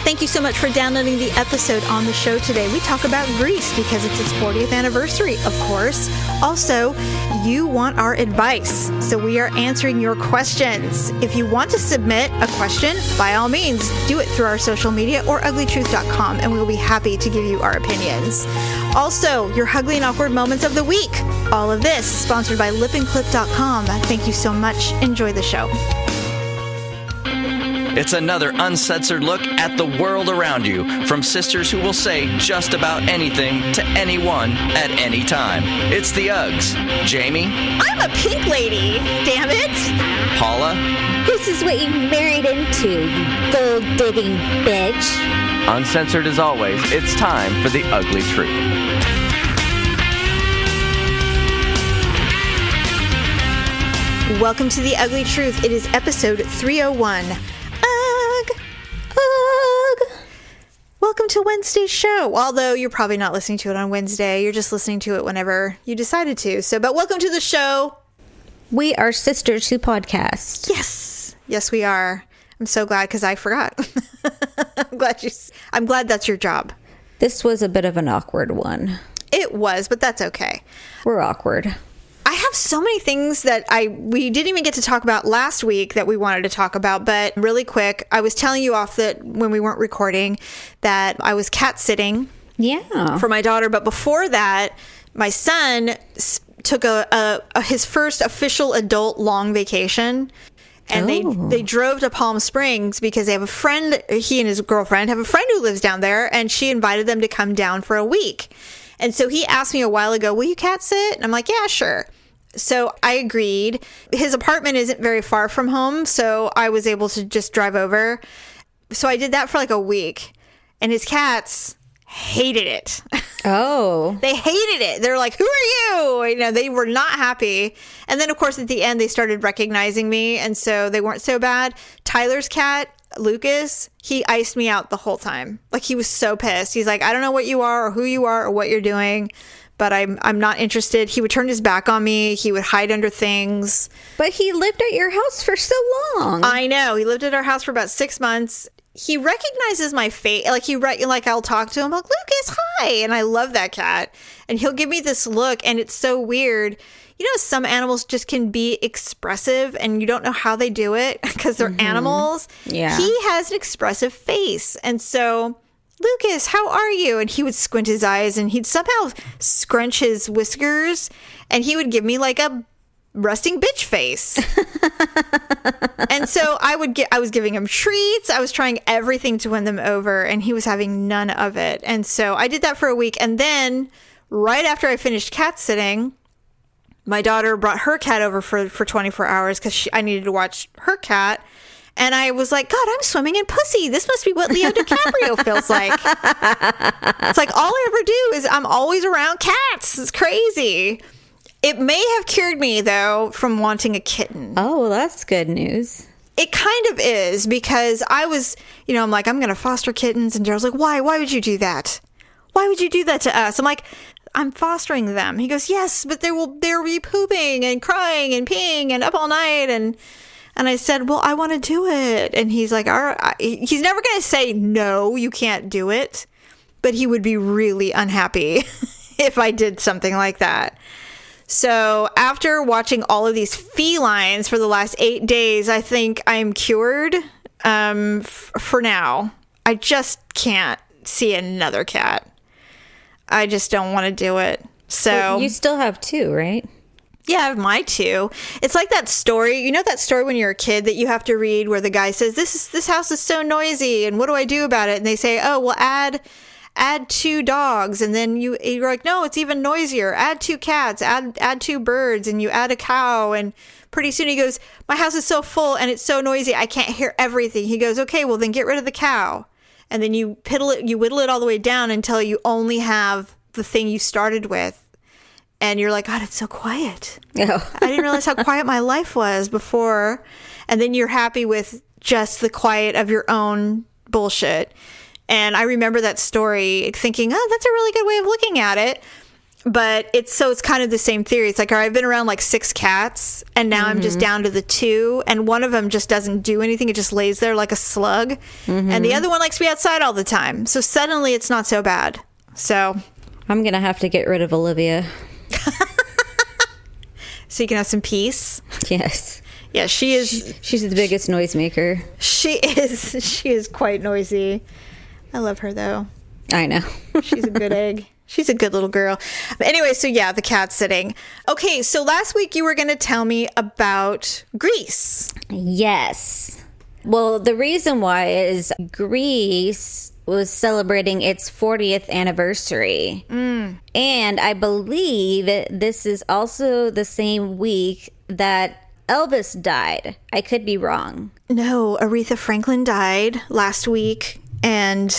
Thank you so much for downloading the episode on the show today. We talk about Greece because it's its 40th anniversary, of course. Also, you want our advice, so we are answering your questions. If you want to submit a question, by all means, do it through our social media or uglytruth.com, and we'll be happy to give you our opinions. Also, your ugly and awkward moments of the week. All of this sponsored by lipandclip.com. Thank you so much. Enjoy the show. It's another uncensored look at the world around you from sisters who will say just about anything to anyone at any time. It's the Uggs. Jamie? I'm a pink lady, damn it. Paula? This is what you married into, you gold-digging bitch. Uncensored as always, it's time for the Ugly Truth. Welcome to the Ugly Truth. It is episode 301. Welcome to Wednesday's show. Although you're probably not listening to it on Wednesday. You're just listening to it whenever you decided to. But welcome to the show. We are sisters who podcast. Yes. Yes, we are. I'm so glad because I forgot. I'm glad that's your job. This was a bit of an awkward one. It was, but that's okay. We're awkward. I have so many things that we didn't even get to talk about last week that we wanted to talk about, but really quick, I was telling you off that when we weren't recording that I was cat sitting for my daughter, but before that, my son took his first official adult long vacation. And they drove to Palm Springs because they have a friend, he and his girlfriend have a friend who lives down there, and she invited them to come down for a week. And so he asked me a while ago, will you cat sit? And I'm like, yeah, sure. So I agreed. His apartment isn't very far from home, so I was able to just drive over. So I did that for like a week, and his cats hated it. Oh. They hated it. They're like, who are you? They were not happy. And then, of course, at the end, they started recognizing me, and so they weren't so bad. Tyler's cat, Lucas, he iced me out the whole time. Like, he was so pissed. He's like, I don't know what you are or who you are or what you're doing, but I'm not interested. He would turn his back on me. He would hide under things. But he lived at your house for so long. I know. He lived at our house for about 6 months. He recognizes my face. Like I'll talk to him like, Lucas, hi. And I love that cat. And he'll give me this look, and it's so weird. Some animals just can be expressive and you don't know how they do it because they're animals. Yeah. He has an expressive face. And so, Lucas, how are you? And he would squint his eyes and he'd somehow scrunch his whiskers and he would give me like a resting bitch face. And so I was giving him treats. I was trying everything to win them over, and he was having none of it. And so I did that for a week. And then right after I finished cat sitting, my daughter brought her cat over for 24 hours because I needed to watch her cat. And I was like, God, I'm swimming in pussy. This must be what Leo DiCaprio feels like. It's like all I ever do is I'm always around cats. It's crazy. It may have cured me, though, from wanting a kitten. Oh, well, that's good news. It kind of is, because I was, I'm like, I'm going to foster kittens. And Daryl's like, why? Why would you do that? Why would you do that to us? I'm like, I'm fostering them. He goes, yes, but they'll be pooping and crying and peeing and up all night. And I said, well, I want to do it. And he's like, all right. He's never going to say, no, you can't do it. But he would be really unhappy if I did something like that. So after watching all of these felines for the last 8 days, I think I'm cured for now. I just can't see another cat. I just don't want to do it. So well, you still have 2, right? Yeah, I have my 2. It's like that story. You know that story when you're a kid that you have to read where the guy says, this house is so noisy and what do I do about it? And they say, oh, well, add 2 dogs, and then you're like, no, it's even noisier. Add 2 cats, add 2 birds, and you add a cow, and pretty soon he goes, my house is so full and it's so noisy, I can't hear everything. He goes, okay, well then get rid of the cow, and then you whittle it all the way down until you only have the thing you started with, and you're like, God, it's so quiet. Oh. I didn't realize how quiet my life was before, and then you're happy with just the quiet of your own bullshit. And I remember that story thinking, oh, that's a really good way of looking at it. But it's kind of the same theory. It's like, I've been around like 6 cats, and now I'm just down to the 2, and one of them just doesn't do anything. It just lays there like a slug. And the other one likes to be outside all the time. So suddenly it's not so bad. So I'm going to have to get rid of Olivia. so you can have some peace. Yes. Yeah, she is. She's the biggest noisemaker. She is. She is quite noisy. I love her, though. I know. She's a good egg. She's a good little girl. But anyway, so yeah, the cat sitting. Okay, so last week you were going to tell me about Greece. Yes. Well, the reason why is Greece was celebrating its 40th anniversary. And I believe this is also the same week that Elvis died. I could be wrong. No, Aretha Franklin died last week, and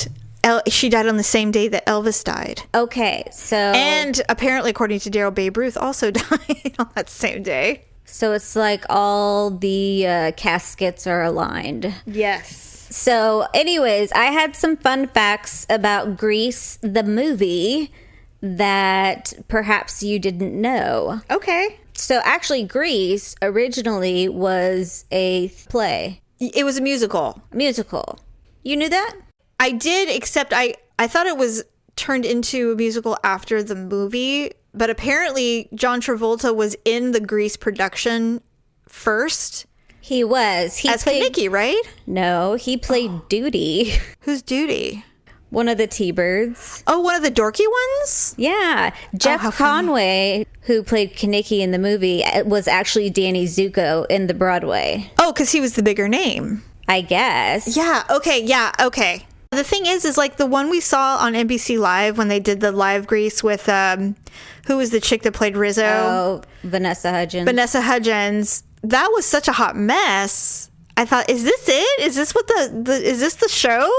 she died on the same day that Elvis died. Okay, so... And apparently, according to Daryl, Babe Ruth also died on that same day. So it's like all the caskets are aligned. Yes. So anyways, I had some fun facts about Grease, the movie, that perhaps you didn't know. Okay. So actually, Grease originally was a play. It was a musical. Musical. You knew that? I did, except I thought it was turned into a musical after the movie, but apparently John Travolta was in the Grease production first. He was. He as played Kaneki, right? No, he played Duty. Who's Duty? One of the T-Birds. Oh, one of the dorky ones? Yeah. Jeff how funny. Conway, who played Kaneki in the movie, was actually Danny Zuko in the Broadway. Oh, because he was the bigger name. I guess. Yeah, okay. The thing is like the one we saw on NBC Live when they did the live Grease with, who was the chick that played Rizzo? Oh, Vanessa Hudgens. That was such a hot mess. I thought, is this it? Is this what is this the show?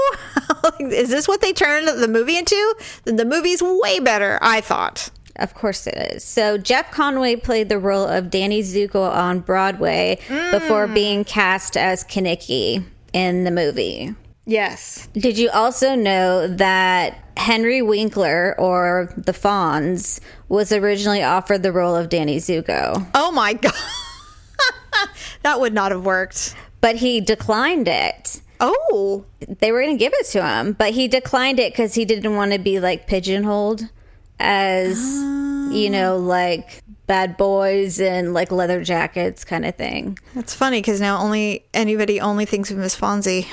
Is this what they turned the movie into? Then the movie's way better, I thought. Of course it is. So Jeff Conway played the role of Danny Zuko on Broadway before being cast as Kaneki in the movie. Yes. Did you also know that Henry Winkler, or the Fonz, was originally offered the role of Danny Zuko? Oh my God. That would not have worked. But he declined it. Oh. They were going to give it to him, but he declined it because he didn't want to be like pigeonholed as, like bad boys and like leather jackets kind of thing. That's funny because now anybody only thinks of him as Fonzie.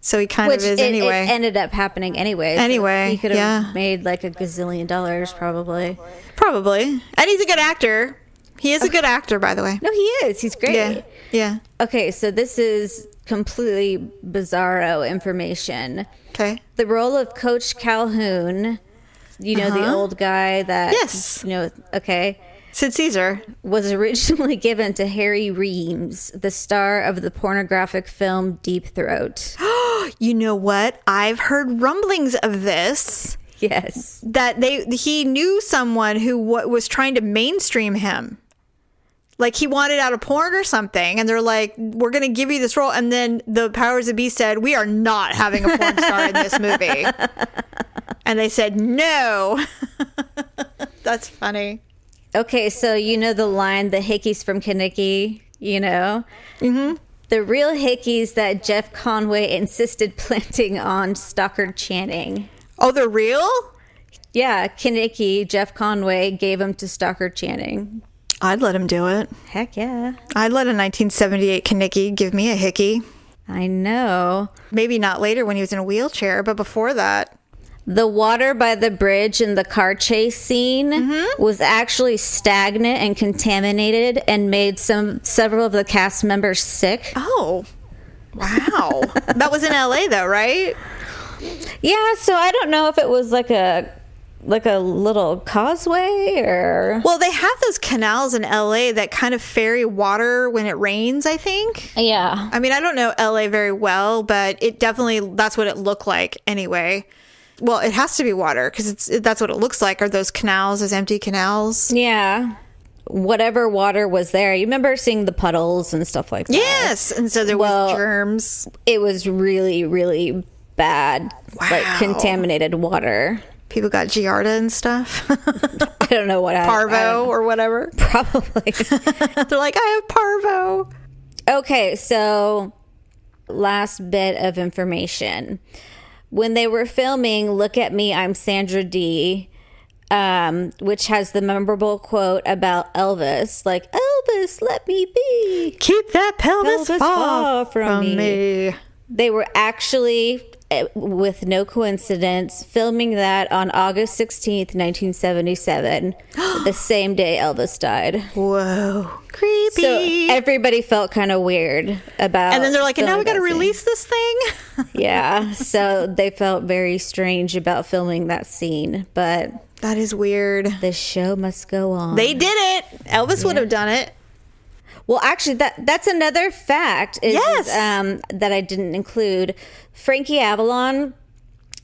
So he kind of is anyway. It ended up happening anyway. Anyway, he could have made like $1 gazillion probably. Probably. And he's a good actor. He is a good actor, by the way. No, he is. He's great. Yeah. Okay, so this is completely bizarro information. Okay. The role of Coach Calhoun, the old guy that... Yes. Okay. Sid Caesar. Was originally given to Harry Reams, the star of the pornographic film Deep Throat. You know what? I've heard rumblings of this. Yes. That he knew someone who was trying to mainstream him. Like he wanted out of porn or something. And they're like, we're going to give you this role. And then the powers that be said, we are not having a porn star in this movie. And they said, no. That's funny. Okay, so the line, the hickeys from Kaneki, Mm-hmm. The real hickeys that Jeff Conway insisted planting on Stockard Channing. Oh, they're real? Yeah, Kaneki, Jeff Conway gave them to Stockard Channing. I'd let him do it. Heck yeah. I'd let a 1978 Kaneki give me a hickey. I know. Maybe not later when he was in a wheelchair, but before that. The water by the bridge in the car chase scene was actually stagnant and contaminated and made several of the cast members sick. Oh, wow. That was in LA though, right? Yeah, so I don't know if it was like a little causeway or... Well, they have those canals in LA that kind of ferry water when it rains, I think. Yeah. I mean, I don't know LA very well, but it definitely, that's what it looked like anyway. Well, it has to be water because that's what it looks like. Are those canals, those empty canals? Yeah. Whatever water was there. You remember seeing the puddles and stuff like that? Yes. And so there was germs. It was really, really bad. Wow. Like contaminated water. People got Giardia and stuff. I don't know what Parvo or whatever. Probably. They're like, I have Parvo. Okay, so last bit of information. When they were filming Look at Me, I'm Sandra Dee, which has the memorable quote about Elvis, like, Elvis, let me be. Keep that pelvis far from me. They were actually, with no coincidence, filming that on August 16th, 1977, the same day Elvis died. Whoa. Creepy. So everybody felt kind of weird about. And then they're like, and now we got to filming that release this thing? scene. Yeah. So they felt very strange about filming that scene. But That is weird. the show must go on. They did it. Elvis would have done it. Well, actually, that's another fact Yes. that I didn't include. Frankie Avalon,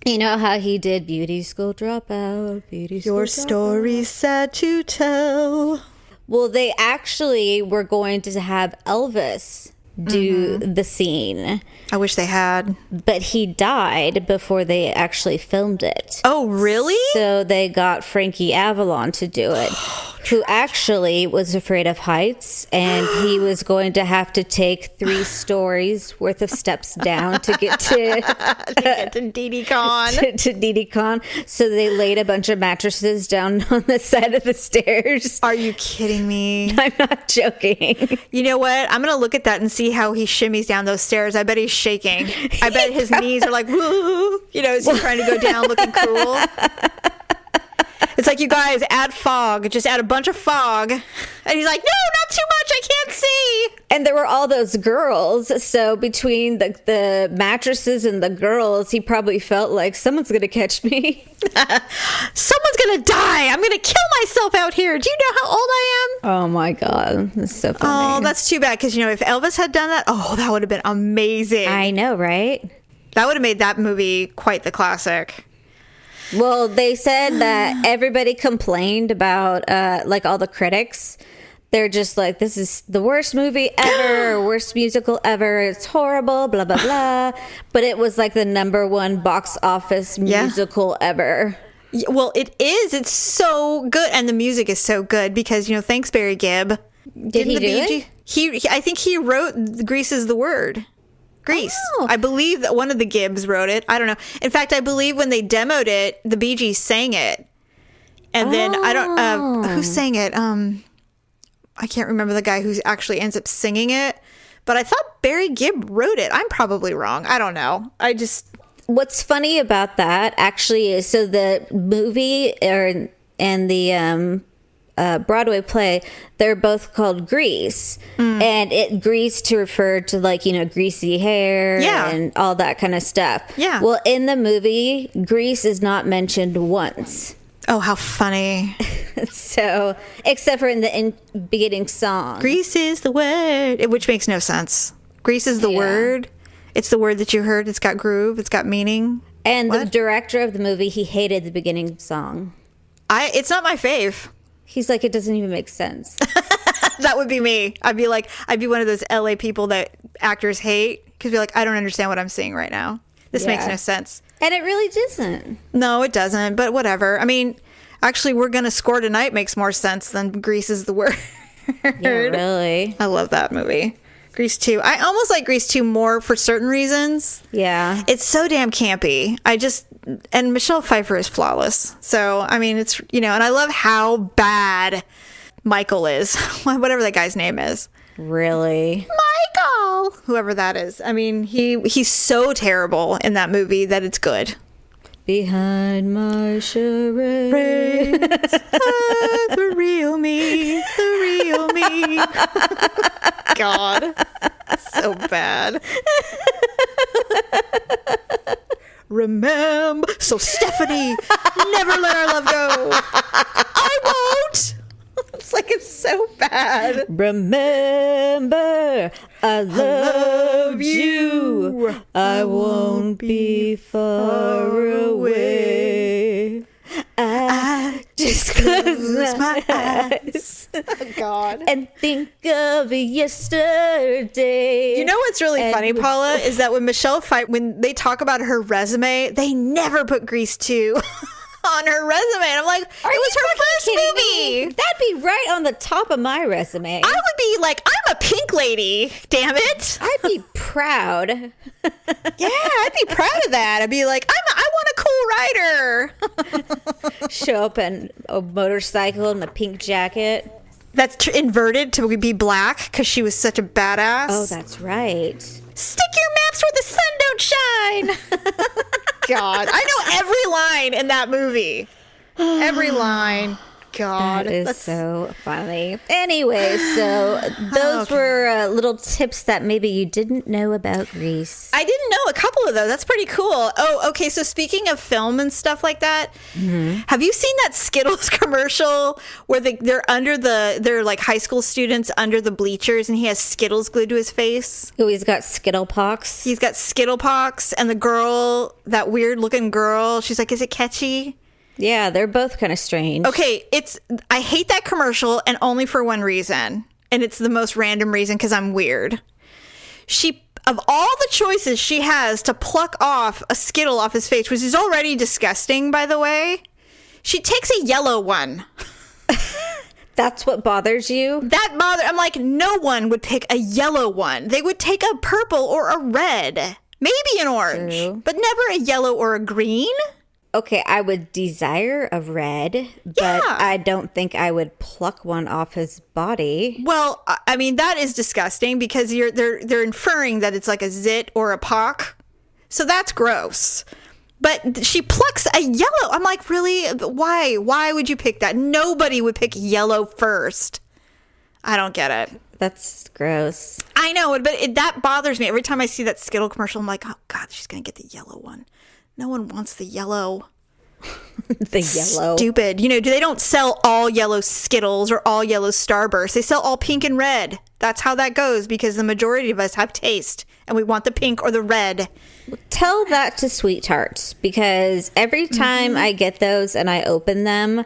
you know how he did Beauty School Dropout, Beauty School Your Dropout. story's sad to tell. Well, they actually were going to have Elvis do the scene, I wish they had. but he died before they actually filmed it. Oh, really? So they got Frankie Avalon to do it, who actually was afraid of heights, and he was going to have to take 3 stories worth of steps down to get to Get to Didi Khan. to Didi Khan. So they laid a bunch of mattresses down on the side of the stairs. Are you kidding me? I'm not joking. You know what? I'm going to look at that and see how he shimmies down those stairs. I bet he's shaking. I bet his knees are like, woo, you know, as he's trying to go down looking cool. It's like, you guys, add fog. Just add a bunch of fog. And he's like, no, not too much. I can't see. And there were all those girls. So between the mattresses and the girls, he probably felt like someone's going to catch me. Someone's going to die. I'm going to kill myself out here. Do you know how old I am? Oh my God. That's so funny. Oh, that's too bad. Because, you know, if Elvis had done that, oh, that would have been amazing. I know, right? That would have made that movie quite the classic. Well, they said that everybody complained about, like all the critics. They're just like, this is the worst movie ever, worst musical ever. It's horrible, blah, blah, blah. But it was like the #1 box office musical ever. Yeah, well, it is. It's so good. And the music is so good because, you know, thanks, Barry Gibb. Did he do it? I think he wrote Grease is the Word. Grease. Oh. I believe that one of the Gibbs wrote it. I don't know. In fact, I believe when they demoed it, the Bee Gees sang it. And then I don't who sang it. I can't remember the guy who actually ends up singing it. But I thought Barry Gibb wrote it. I'm probably wrong. I don't know. What's funny about that actually is so the movie and the Broadway play, they're both called Grease, and it Grease to refer to, like, you know, greasy hair and all that kind of stuff. Yeah. Well, in the movie, Grease is not mentioned once. Oh, how funny. So, except for in the beginning song. Grease is the word, which makes no sense. Grease is the word. It's the word that you heard. It's got groove. It's got meaning. And the What? director of the movie, he hated the beginning song. It's not my fave. He's like, it doesn't even make sense. That would be me. I'd be one of those LA people that actors hate because be like, I don't understand what I'm seeing right now. This makes Yeah. no sense. And it really doesn't. No, it doesn't. But whatever. I mean, actually, We're Gonna Score Tonight makes more sense than Grease is the Word. Yeah, really. I love that movie. Grease 2. I almost like Grease 2 more for certain reasons. Yeah. It's so damn campy. And Michelle Pfeiffer is flawless. So, I mean, it's, you know, and I love how bad Michael is. Whatever that guy's name is. Really? Michael! Whoever that is. I mean, he's so terrible in that movie that it's good. Behind my charade. The real me. The real me. God. So bad. Remember. So, Stephanie, never let our love go. I won't. It's like it's so bad. Remember, I love you. I won't be far away. I just close my eyes Oh, God. and think of yesterday. You know what's really And funny, we- Paula, is that when Michelle Pfeiffer, when they talk about her resume, they never put Grease 2 on her resume. And I'm like, it was her first movie. That'd be right on the top of my resume. I would be like, I'm a pink lady, damn it. I'd be proud. Yeah, I'd be proud of that. I'd be like, I want a cool rider. Show up in a motorcycle in a pink jacket. That's inverted to be black because she was such a badass. Oh, that's right. Stick your maps where the sun don't shine. God, I know every line in that movie. Every line. God, That is so funny. Anyway, so those were little tips that maybe you didn't know about Grease. I didn't know a couple of those. That's pretty cool. Oh, okay. So speaking of film and stuff like that, have you seen that Skittles commercial where they're like high school students under the bleachers and he has Skittles glued to his face? Oh, he's got Skittle pox. He's got Skittle pox, and the girl, that weird looking girl, she's like, is it catchy? Yeah, they're both kind of strange. Okay, I hate that commercial, and only for one reason. And it's the most random reason, because I'm weird. Of all the choices she has to pluck off a Skittle off his face, which is already disgusting, by the way, she takes a yellow one. That's what bothers you? I'm like, no one would pick a yellow one. They would take a purple or a red. Maybe an orange. True. But never a yellow or a green. Okay, I would desire a red, but Yeah. I don't think I would pluck one off his body. Well, I mean, that is disgusting because they're inferring that it's like a zit or a pock. So that's gross. But she plucks a yellow. I'm like, really? Why? Why would you pick that? Nobody would pick yellow first. I don't get it. That's gross. I know, but that bothers me. Every time I see that Skittle commercial, I'm like, oh, God, she's going to get the yellow one. No one wants the yellow. The yellow. Stupid. They don't sell all yellow Skittles or all yellow Starbursts. They sell all pink and red. That's how that goes because the majority of us have taste and we want the pink or the red. Tell that to Sweet Tarts because every time I get those and I open them,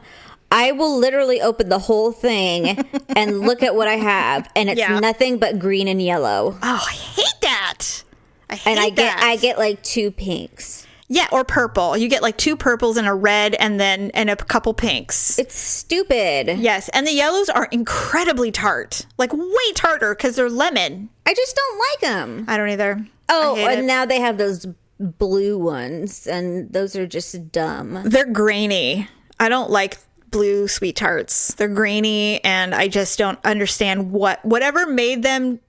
I will literally open the whole thing and look at what I have, and it's nothing but green and yellow. Oh, I hate that. I get like 2 pinks. Yeah, or purple. You get like 2 purples and a red and a couple pinks. It's stupid. Yes, and the yellows are incredibly tart. Like way tarter because they're lemon. I just don't like them. I don't either. Oh, and now they have those blue ones, and those are just dumb. They're grainy. I don't like blue Sweet Tarts. They're grainy, and I just don't understand whatever made them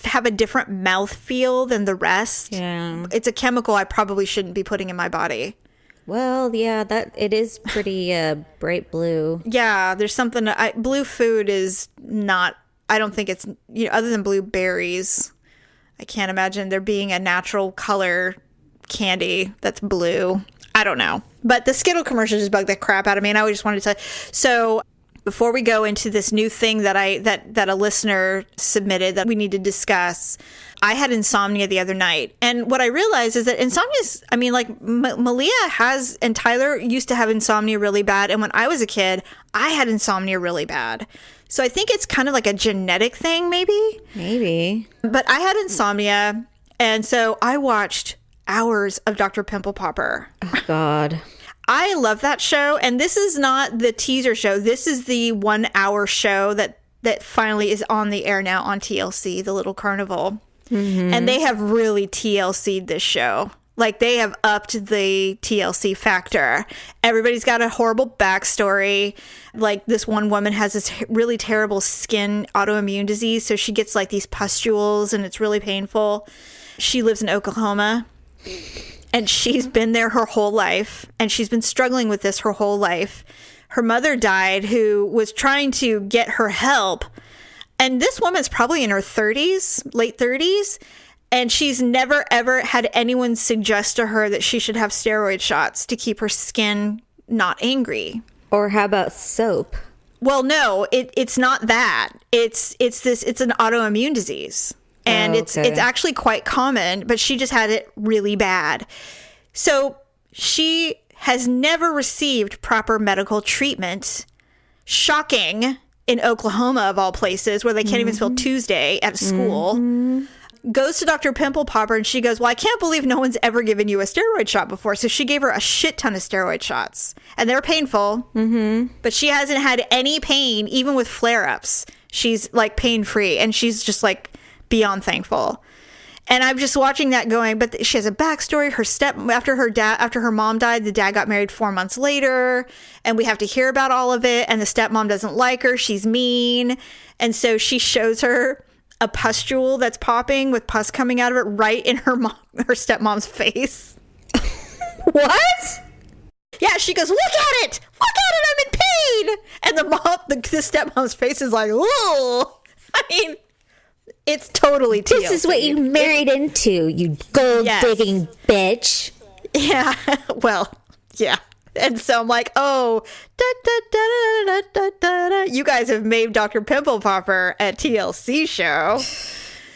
have a different mouth feel than the rest. Yeah. It's a chemical I probably shouldn't be putting in my body. Well, yeah, it is pretty bright blue. Yeah, there's something. Blue food is not. I don't think it's other than blueberries. I can't imagine there being a natural color candy that's blue. I don't know. But the Skittle commercial just bugged the crap out of me, and I just wanted to tell you. So before we go into this new thing that a listener submitted that we need to discuss, I had insomnia the other night. And what I realized is that insomnia is, Malia has, and Tyler used to have insomnia really bad. And when I was a kid, I had insomnia really bad. So I think it's kind of like a genetic thing, maybe. Maybe. But I had insomnia. And so I watched hours of Dr. Pimple Popper. Oh, God. I love that show, and this is not the teaser show. This is the 1 hour show that finally is on the air now on TLC, The Little Carnival. Mm-hmm. And they have really TLC'd this show. Like, they have upped the TLC factor. Everybody's got a horrible backstory. Like, this one woman has this really terrible skin autoimmune disease, so she gets, like, these pustules, and it's really painful. She lives in Oklahoma. And she's been there her whole life, and she's been struggling with this her whole life. Her mother died, who was trying to get her help. And this woman's probably in her 30s, late 30s, and she's never, ever had anyone suggest to her that she should have steroid shots to keep her skin not angry. Or how about soap? Well, no, it's not that. It's an autoimmune disease. And it's actually quite common, but she just had it really bad. So she has never received proper medical treatment. Shocking, in Oklahoma, of all places, where they can't even spell Tuesday at a school. goes to Dr. Pimple Popper and she goes, well, I can't believe no one's ever given you a steroid shot before. So she gave her a shit ton of steroid shots and they're painful, but she hasn't had any pain, even with flare-ups. She's like pain free and she's just like beyond thankful. And I'm just watching that going, but she has a backstory. After her mom died, the dad got married 4 months later, and we have to hear about all of it. And the stepmom doesn't like her. She's mean. And so she shows her a pustule that's popping with pus coming out of it right in her stepmom's face. What? Yeah, she goes, look at it! Look at it! I'm in pain! And the stepmom's face is like, oh! I mean, it's totally TLC. This is what you married into, you gold-digging bitch. Yeah, well, yeah. And so I'm like, oh, you guys have made Dr. Pimple Popper a TLC show.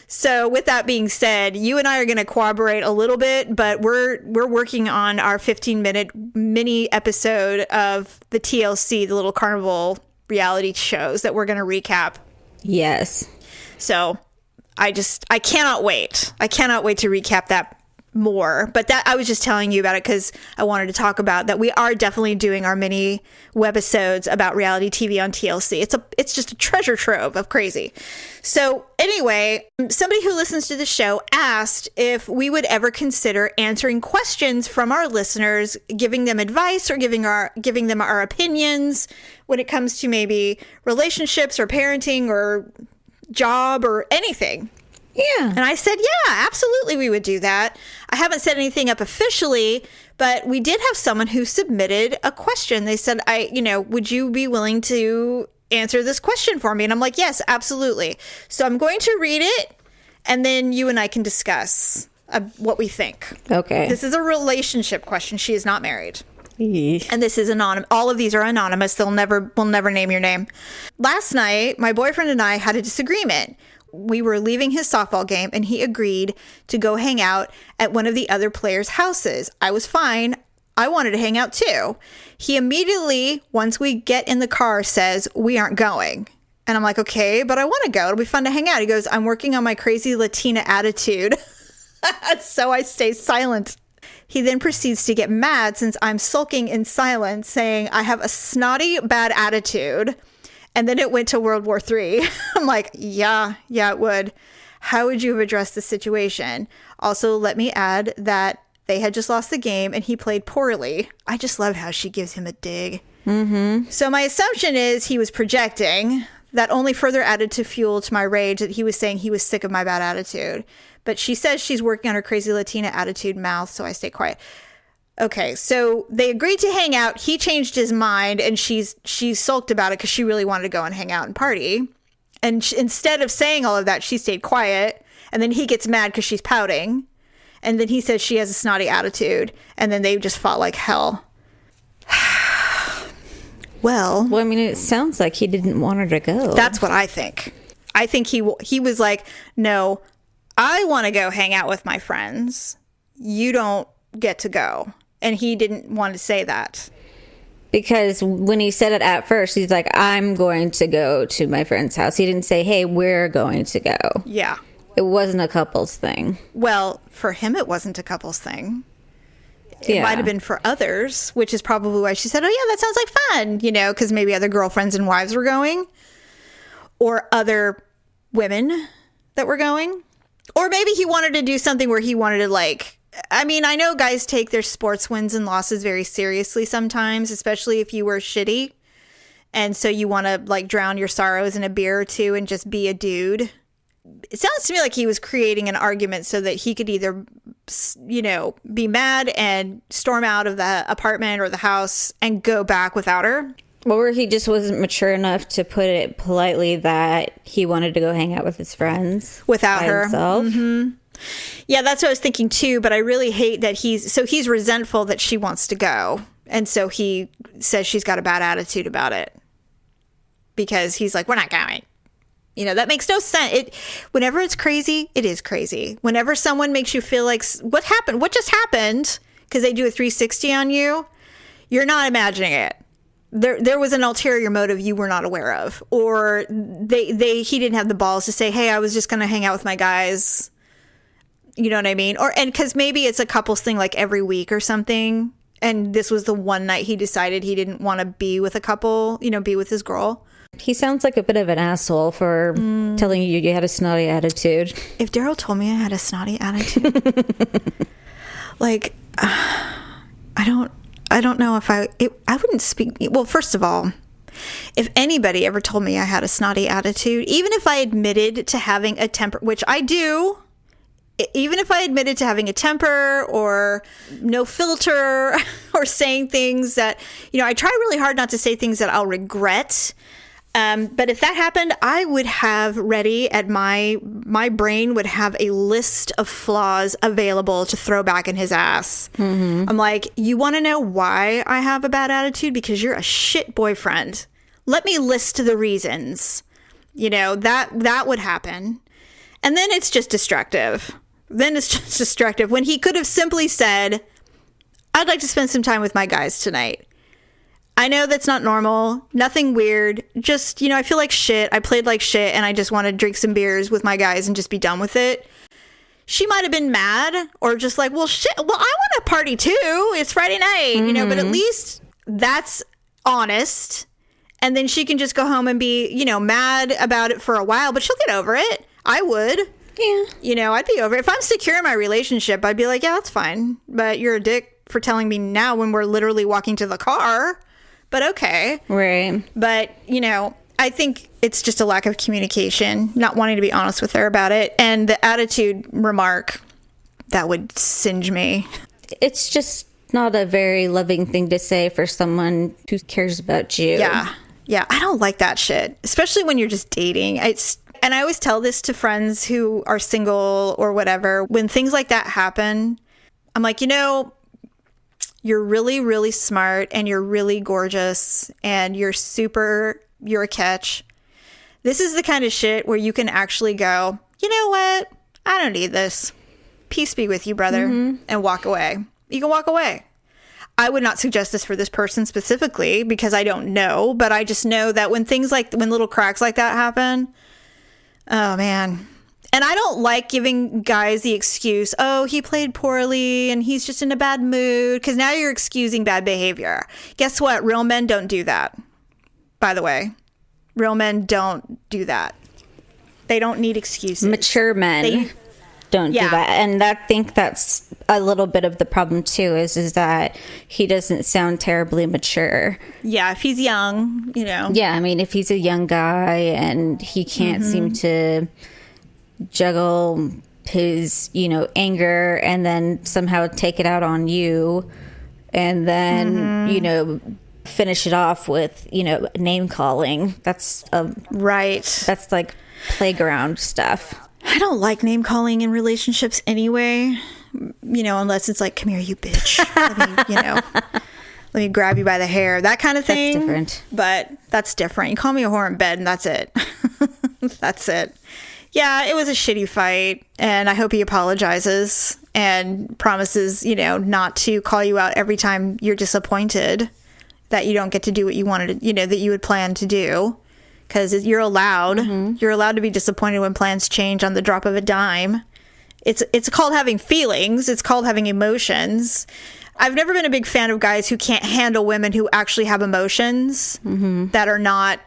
So with that being said, you and I are going to corroborate a little bit, but we're working on our 15-minute mini episode of the TLC, the little carnival reality shows that we're going to recap. Yes. So I cannot wait. I cannot wait to recap that more. But that I was just telling you about it because I wanted to talk about that. We are definitely doing our mini webisodes about reality TV on TLC. It's just a treasure trove of crazy. So anyway, somebody who listens to the show asked if we would ever consider answering questions from our listeners, giving them advice or giving them our opinions when it comes to maybe relationships or parenting or job or anything. Yeah. And I said, yeah, absolutely we would do that. I haven't set anything up officially, but we did have someone who submitted a question. They said, would you be willing to answer this question for me? And I'm like, yes, absolutely. So I'm going to read it and then you and I can discuss what we think. Okay. This is a relationship question. She is not married. And this is anonymous. All of these are anonymous. We'll never name your name. Last night, my boyfriend and I had a disagreement. We were leaving his softball game and he agreed to go hang out at one of the other players' houses. I was fine. I wanted to hang out too. He immediately, once we get in the car, says, we aren't going. And I'm like, okay, but I want to go. It'll be fun to hang out. He goes, I'm working on my crazy Latina attitude. So I stay silent. He then proceeds to get mad since I'm sulking in silence, saying I have a snotty, bad attitude. And then it went to World War III. I'm like, yeah, it would. How would you have addressed the situation? Also, let me add that they had just lost the game and he played poorly. I just love how she gives him a dig. Mm-hmm. So my assumption is he was projecting. That only further added to fuel to my rage that he was saying he was sick of my bad attitude. But she says she's working on her crazy Latina attitude mouth, so I stay quiet. Okay, so they agreed to hang out. He changed his mind, and she sulked about it because she really wanted to go and hang out and party. And instead of saying all of that, she stayed quiet. And then he gets mad because she's pouting. And then he says she has a snotty attitude. And then they just fought like hell. Well, I mean, it sounds like he didn't want her to go. That's what I think. I think he was like, no, I want to go hang out with my friends. You don't get to go. And he didn't want to say that. Because when he said it at first, he's like, I'm going to go to my friend's house. He didn't say, hey, we're going to go. Yeah. It wasn't a couple's thing. Well, for him, it wasn't a couple's thing. It Yeah. might have been for others, which is probably why she said, oh, yeah, that sounds like fun, because maybe other girlfriends and wives were going or other women that were going. Or maybe he wanted to do something where he wanted to I know guys take their sports wins and losses very seriously sometimes, especially if you were shitty. And so you want to drown your sorrows in a beer or two and just be a dude. It sounds to me like he was creating an argument so that he could either, be mad and storm out of the apartment or the house and go back without her. Or he just wasn't mature enough to put it politely that he wanted to go hang out with his friends. Without her. Himself. Mm-hmm. Yeah, that's what I was thinking too, but I really hate that he's resentful that she wants to go. And so he says she's got a bad attitude about it. Because he's like, we're not going. That makes no sense. Whenever it's crazy, it is crazy. Whenever someone makes you feel like, what happened? What just happened? Because they do a 360 on you, you're not imagining it. There was an ulterior motive you were not aware of. Or he didn't have the balls to say, hey, I was just going to hang out with my guys. You know what I mean? And because maybe it's a couples thing like every week or something. And this was the one night he decided he didn't want to be with a couple, be with his girl. He sounds like a bit of an asshole for telling you had a snotty attitude. If Daryl told me I had a snotty attitude, like, I don't know if I wouldn't speak. Well, first of all, if anybody ever told me I had a snotty attitude, even if I admitted to having a temper, which I do, even if I admitted to having a temper or no filter or saying things that, I try really hard not to say things that I'll regret. But if that happened, I would have ready at my brain would have a list of flaws available to throw back in his ass. Mm-hmm. I'm like, you want to know why I have a bad attitude? Because you're a shit boyfriend. Let me list the reasons. That would happen. And then it's just destructive. When he could have simply said, I'd like to spend some time with my guys tonight. I know that's not normal. Nothing weird. Just, I feel like shit. I played like shit and I just want to drink some beers with my guys and just be done with it. She might have been mad or just like, well, shit. Well, I want to party too. It's Friday night, but at least that's honest. And then she can just go home and be, mad about it for a while, but she'll get over it. I would. Yeah. I'd be over it. If I'm secure in my relationship, I'd be like, yeah, that's fine. But you're a dick for telling me now when we're literally walking to the car. But okay. Right. But, I think it's just a lack of communication, not wanting to be honest with her about it. And the attitude remark, that would singe me. It's just not a very loving thing to say for someone who cares about you. Yeah. Yeah. I don't like that shit, especially when you're just dating. And I always tell this to friends who are single or whatever. When things like that happen, I'm like, you're really, really smart and you're really gorgeous and you're a catch. This is the kind of shit where you can actually go, you know what? I don't need this. Peace be with you, brother. Mm-hmm. And walk away. You can walk away. I would not suggest this for this person specifically because I don't know, but I just know that when little cracks like that happen, oh man. And I don't like giving guys the excuse, oh, he played poorly and he's just in a bad mood, because now you're excusing bad behavior. Guess what? Real men don't do that, by the way. Real men don't do that. They don't need excuses. Mature men don't do that. And I think that's a little bit of the problem, too, is that he doesn't sound terribly mature. Yeah, if he's young, Yeah, I mean, if he's a young guy and he can't seem to juggle his anger and then somehow take it out on you and then finish it off with name calling, that's right, that's like playground stuff. I don't like name calling in relationships anyway, unless it's like, come here, you bitch. Let me grab you by the hair, that kind of thing. That's different. But that's different. You call me a whore in bed and that's it. That's it. Yeah, it was a shitty fight, and I hope he apologizes and promises, not to call you out every time you're disappointed that you don't get to do what you wanted to, that you had planned to do, because you're allowed. Mm-hmm. You're allowed to be disappointed when plans change on the drop of a dime. It's called having feelings. It's called having emotions. I've never been a big fan of guys who can't handle women who actually have emotions that are not,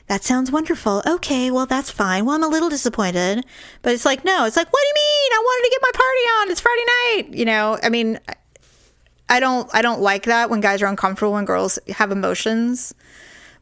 that sounds wonderful. Okay, well, that's fine. Well, I'm a little disappointed. But it's like, no. It's like, what do you mean? I wanted to get my party on. It's Friday night. I mean, I don't like that when guys are uncomfortable when girls have emotions.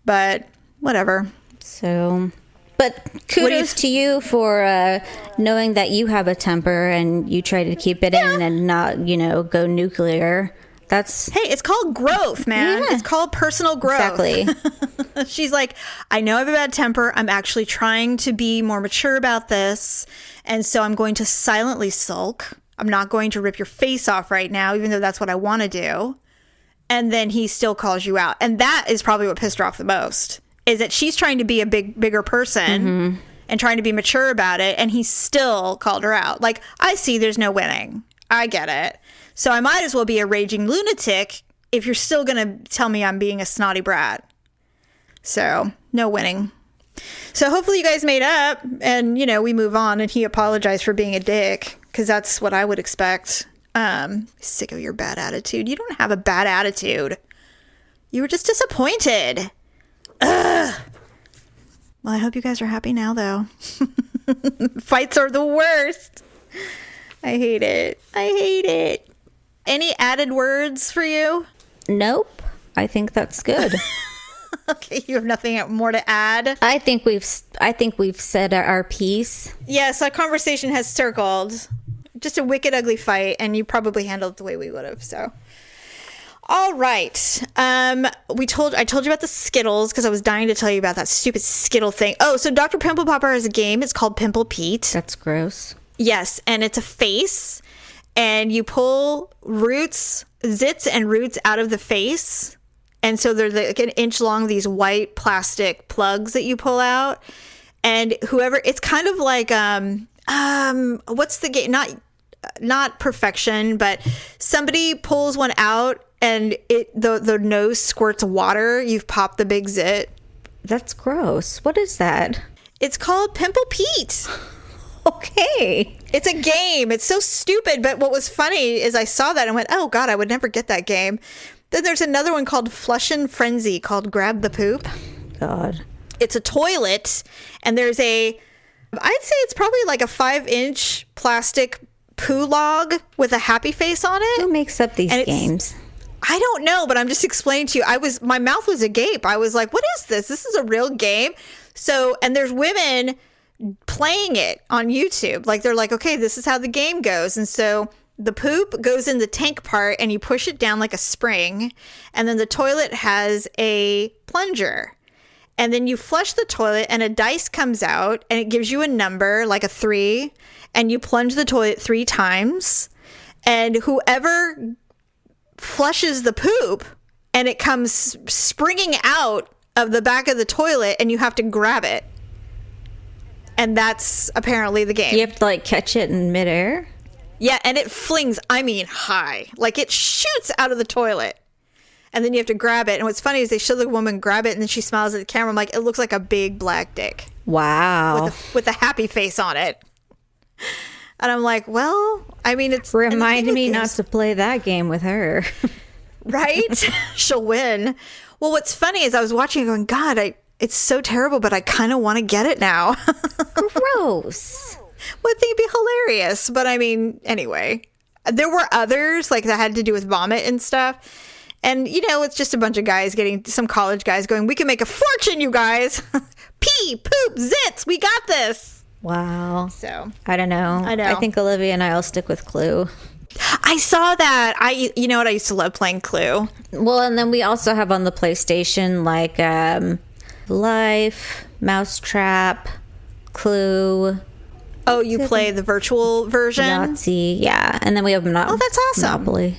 But whatever. So, but kudos to you for knowing that you have a temper and you try to keep it in and not, go nuclear. Hey, it's called growth, man. Yeah. It's called personal growth. Exactly. She's like, I know I have a bad temper. I'm actually trying to be more mature about this. And so I'm going to silently sulk. I'm not going to rip your face off right now, even though that's what I want to do. And then he still calls you out. And that is probably what pissed her off the most, is that she's trying to be a bigger person and trying to be mature about it. And he still called her out. Like, I see there's no winning. I get it. So I might as well be a raging lunatic if you're still going to tell me I'm being a snotty brat. So, no winning. So hopefully you guys made up and, we move on and he apologized for being a dick because that's what I would expect. Sick of your bad attitude. You don't have a bad attitude. You were just disappointed. Ugh. Well, I hope you guys are happy now, though. Fights are the worst. I hate it. Any added words for you? Nope. I think that's good. Okay, you have nothing more to add? I think we've said our piece. Yes, our conversation has circled. Just a wicked ugly fight, and you probably handled it the way we would have, so. All right. I told you about the Skittles because I was dying to tell you about that stupid Skittle thing. Oh, so Dr. Pimple Popper has a game. It's called Pimple Pete. That's gross. Yes, and it's a face, and you pull zits and roots out of the face. And so they're like an inch long, these white plastic plugs that you pull out. And it's kind of like, what's the game? Not perfection, but somebody pulls one out and the nose squirts water. You've popped the big zit. That's gross. What is that? It's called Pimple Pete. Okay. It's a game. It's so stupid. But what was funny is I saw that and went, oh, God, I would never get that game. Then there's another one called Flushin' Frenzy called Grab the Poop. God. It's a toilet. And I'd say it's probably like a 5-inch plastic poo log with a happy face on it. Who makes up these games? I don't know, but I'm just explaining to you. My mouth was agape. I was like, what is this? This is a real game. So, and there's women playing it on YouTube. Like, they're like, okay, this is how the game goes. And so the poop goes in the tank part and you push it down like a spring. And then the toilet has a plunger. And then you flush the toilet and a dice comes out and it gives you a number, like a 3. And you plunge the toilet 3 times. And whoever flushes the poop and it comes springing out of the back of the toilet and you have to grab it. And that's apparently the game. You have to like catch it in midair? Yeah, and it flings, high. Like it shoots out of the toilet. And then you have to grab it. And what's funny is they show the woman grab it and then she smiles at the camera. I'm like, it looks like a big black dick. Wow. With a happy face on it. And I'm like, well, it's... Remind me not to play that game with her. Right? She'll win. Well, what's funny is I was watching it going, God, it's so terrible, but I kind of want to get it now. Gross. Well, I think it'd be hilarious. But anyway, there were others like that had to do with vomit and stuff. And, it's just a bunch of guys some college guys going, we can make a fortune, you guys. Pee, poop, zits. We got this. Wow. So I don't know. I know. I think Olivia and I will stick with Clue. I saw that. You know what? I used to love playing Clue. Well, and then we also have on the PlayStation like Life, Mousetrap, Clue. Oh, you play the virtual version? Yahtzee, yeah. And then we have Oh, that's awesome. Monopoly.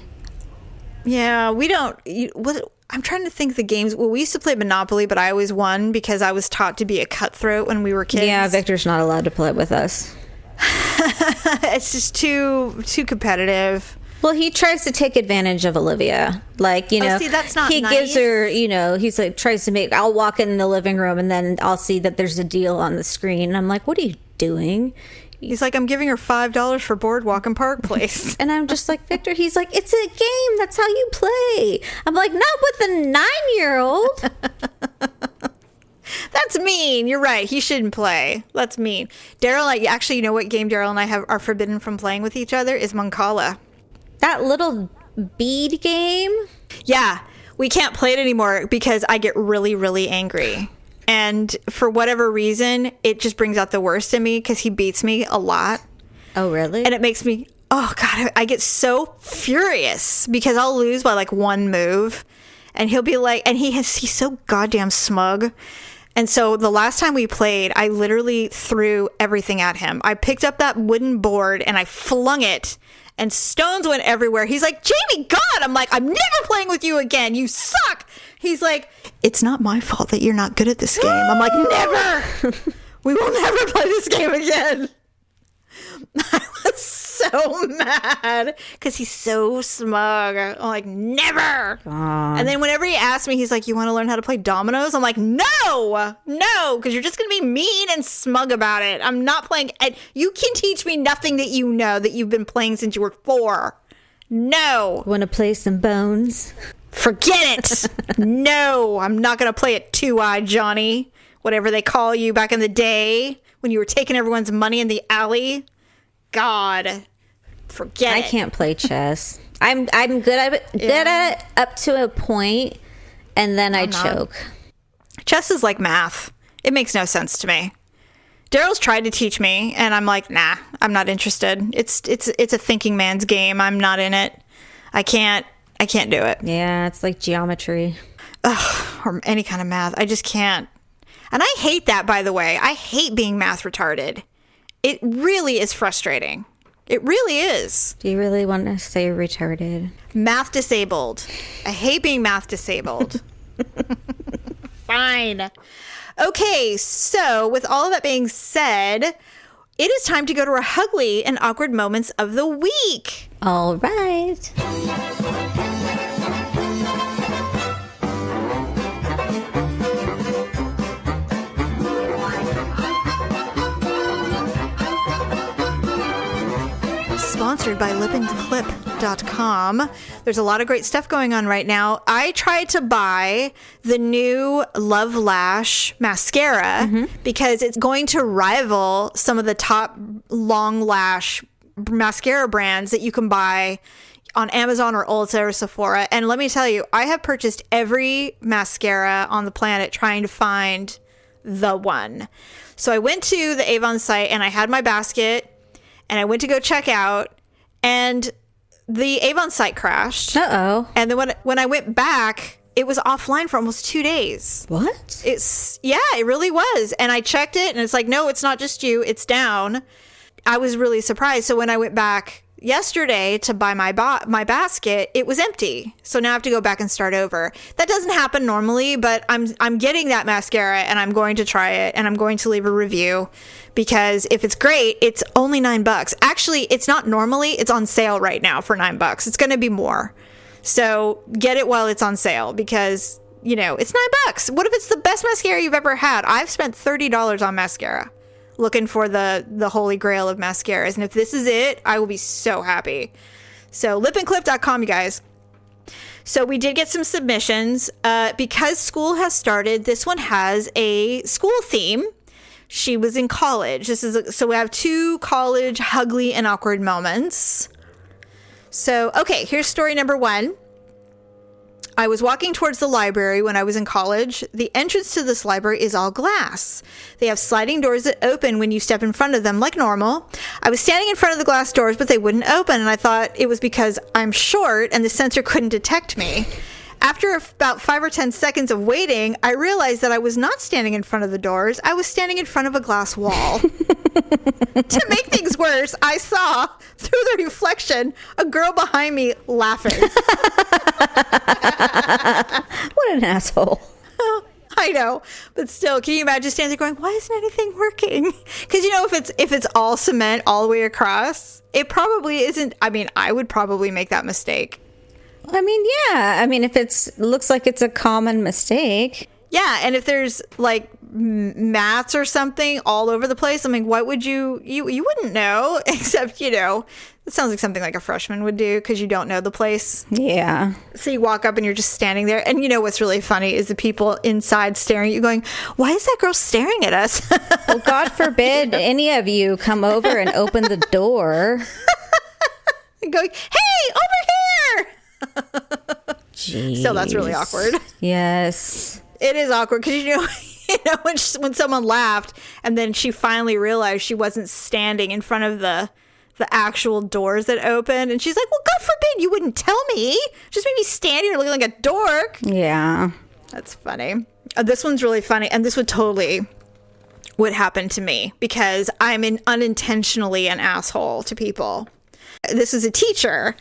Yeah, we don't... I'm trying to think the games. Well, we used to play Monopoly, but I always won because I was taught to be a cutthroat when we were kids. Yeah, Victor's not allowed to play with us. It's just too competitive. Well, he tries to take advantage of Olivia. Like, see, that's not he nice. gives her, he's like, tries to make, I'll walk in the living room and then I'll see that there's a deal on the screen. And I'm like, what are you doing? He's like, I'm giving her $5 for Boardwalk and Park Place. And I'm just like, Victor, he's like, it's a game. That's how you play. I'm like, not with a 9-year-old. That's mean. You're right. He shouldn't play. That's mean. Daryl, actually, you know what game Daryl and I are forbidden from playing with each other is Mancala. That little bead game? Yeah. We can't play it anymore because I get really, really angry. And for whatever reason, it just brings out the worst in me because he beats me a lot. Oh, really? And it makes me, oh, God, I get so furious because I'll lose by like one move. And he'll be like, and he's so goddamn smug. And so the last time we played, I literally threw everything at him. I picked up that wooden board and I flung it. And stones went everywhere. He's like, Jamie, God. I'm like, I'm never playing with you again. You suck. He's like, it's not my fault that you're not good at this game. I'm like, never. We will never play this game again. I was so mad because he's so smug. I'm like, never. And then whenever he asks me, he's like, you want to learn how to play dominoes? I'm like, no, because you're just going to be mean and smug about it. I'm not playing. And you can teach me nothing that you know that you've been playing since you were 4. No. Want to play some bones? Forget it. No, I'm not going to play it Two-Eyed Johnny, whatever they call you back in the day when you were taking everyone's money in the alley. God, forget it. I can't play chess. I'm good at it, good at it up to a point, and then I choke. Chess is like math. It makes no sense to me. Daryl's tried to teach me, and I'm like, nah, I'm not interested. It's a thinking man's game. I'm not in it. I can't do it. Yeah, it's like geometry. Ugh, or any kind of math. I just can't. And I hate that, by the way. I hate being math retarded. It really is frustrating. It really is. Do you really want to say retarded? Math disabled. I hate being math disabled. Fine. Okay, so with all of that being said, it is time to go to our Ugly and Awkward Moments of the Week. All right. Sponsored by lipandclip.com. There's a lot of great stuff going on right now. I tried to buy the new Love Lash mascara because it's going to rival some of the top long lash mascara brands that you can buy on Amazon or Ulta or Sephora. And let me tell you, I have purchased every mascara on the planet trying to find the one. So I went to the Avon site and I had my basket and I went to go check out, and the Avon site crashed. Uh-oh. And then when I went back, it was offline for almost 2 days. What? It really was. And I checked it, and it's like, no, it's not just you. It's down. I was really surprised. So when I went back yesterday to buy my basket, it was empty. So now I have to go back and start over. That doesn't happen normally, but I'm getting that mascara, and I'm going to try it, and I'm going to leave a review. Because if it's great, it's only $9. Actually, it's not normally. It's on sale right now for $9. It's going to be more. So get it while it's on sale because, it's $9. What if it's the best mascara you've ever had? I've spent $30 on mascara looking for the holy grail of mascaras. And if this is it, I will be so happy. So lipandclip.com, you guys. So we did get some submissions. Because school has started, this one has a school theme. She was in college. So we have 2 college ugly and awkward moments. So, okay, here's story number 1. I was walking towards the library when I was in college. The entrance to this library is all glass. They have sliding doors that open when you step in front of them like normal. I was standing in front of the glass doors, but they wouldn't open, and I thought it was because I'm short and the sensor couldn't detect me. After about 5 or 10 seconds of waiting, I realized that I was not standing in front of the doors. I was standing in front of a glass wall. To make things worse, I saw, through the reflection, a girl behind me laughing. What an asshole. I know, but still, can you imagine standing there going, why isn't anything working? Because, if it's all cement all the way across, it probably isn't. I mean, I would probably make that mistake. I mean, yeah. I mean, if looks like it's a common mistake. Yeah, and if there's like mats or something all over the place, I mean, what would you wouldn't know, except, it sounds like something like a freshman would do because you don't know the place. Yeah. So you walk up and you're just standing there. And what's really funny is the people inside staring at you going, why is that girl staring at us? Well, God forbid any of you come over and open the door. And going, hey, over here. Jeez. So that's really awkward. Yes. It is awkward because, when someone laughed and then she finally realized she wasn't standing in front of the actual doors that opened. And she's like, well, God forbid you wouldn't tell me. Just maybe standing here looking like a dork. Yeah. That's funny. This one's really funny. And this would happen to me because I'm unintentionally an asshole to people. This is a teacher.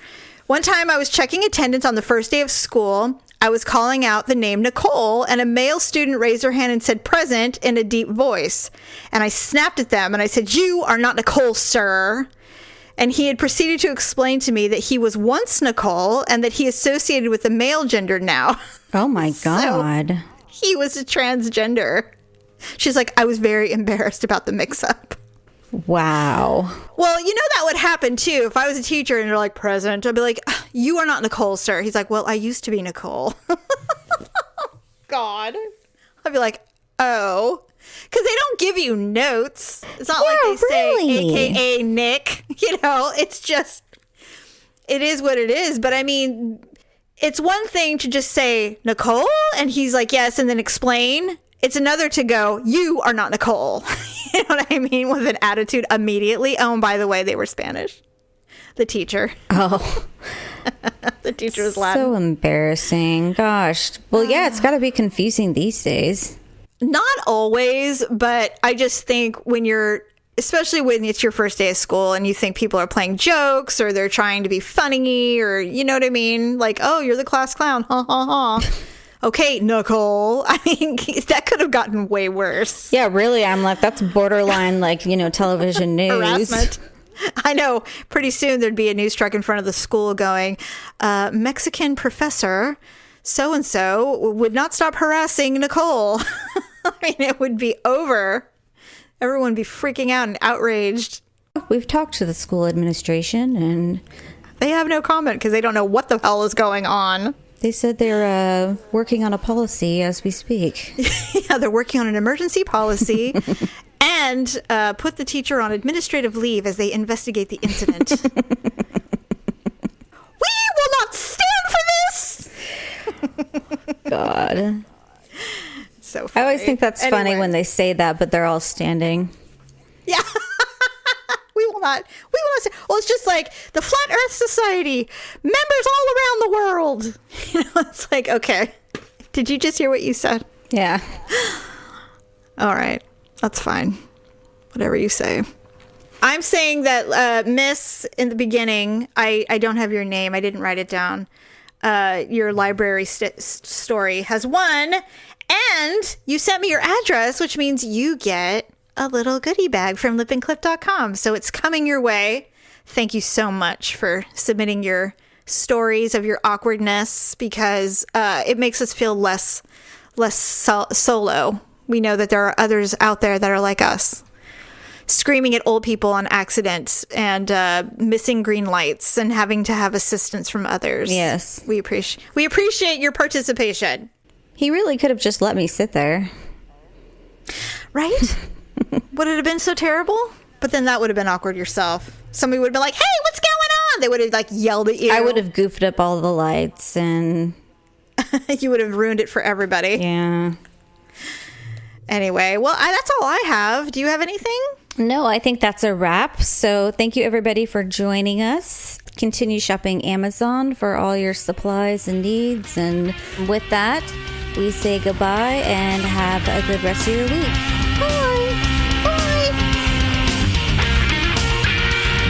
One time I was checking attendance on the first day of school. I was calling out the name Nicole, and a male student raised her hand and said present in a deep voice. And I snapped at them and I said, you are not Nicole, sir. And he had proceeded to explain to me that he was once Nicole and that he associated with the male gender now. Oh my God. So he was a transgender. She's like, I was very embarrassed about the mix-up. Wow. Well, you know that would happen too. If I was a teacher and they're like, present, I'd be like, you are not Nicole, sir. He's like, well, I used to be Nicole. God. I'd be like, oh. Because they don't give you notes. It's not like they really? say, AKA Nick. You know, it's just, it is what it is. But I mean, it's one thing to just say, Nicole? And he's like, yes, and then explain. It's another to go, you are not Nicole. You know what I mean? With an attitude immediately. Oh, and by the way, they were Spanish. The teacher. Oh. The teacher was Latin. So embarrassing. Gosh. Well, yeah, it's got to be confusing these days. Not always, but I just think when you're, especially when it's your first day of school and you think people are playing jokes or they're trying to be funny or, you know what I mean? Like, oh, you're the class clown. Ha, ha, ha. Okay, Nicole. I mean, that could have gotten way worse. Yeah, really. I'm like, that's borderline, like, television news. Harassment. I know. Pretty soon there'd be a news truck in front of the school going, Mexican professor so-and-so would not stop harassing Nicole. I mean, it would be over. Everyone would be freaking out and outraged. We've talked to the school administration and they have no comment because they don't know what the hell is going on. they said they're working on a policy as we speak. Yeah, they're working on an emergency policy and put the teacher on administrative leave as they investigate the incident. We will not stand for this! God. So funny. I always think that's funny when they say that, but they're all standing. Yeah. We will not say, well, it's just like the Flat Earth Society, members all around the world. It's like, okay. Did you just hear what you said? Yeah. All right. That's fine. Whatever you say. I'm saying that Miss, in the beginning, I don't have your name. I didn't write it down. Your library story has won. And you sent me your address, which means you get a little goodie bag from lipandclip.com. So it's coming your way. Thank you so much for submitting your stories of your awkwardness, because it makes us feel less solo. We know that there are others out there that are like us, screaming at old people on accident and missing green lights and having to have assistance from others. Yes. We appreciate your participation. He really could have just let me sit there. Right? Would it have been so terrible? But then that would have been awkward yourself. Somebody would have been like, hey, what's going on? They would have yelled at you. I would have goofed up all the lights and... You would have ruined it for everybody. Yeah. Anyway, well, that's all I have. Do you have anything? No, I think that's a wrap. So thank you, everybody, for joining us. Continue shopping Amazon for all your supplies and needs. And with that, we say goodbye and have a good rest of your week. Bye. Bye.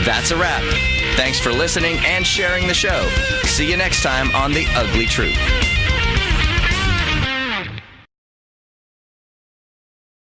That's a wrap. Thanks for listening and sharing the show. See you next time on The Ugly Truth.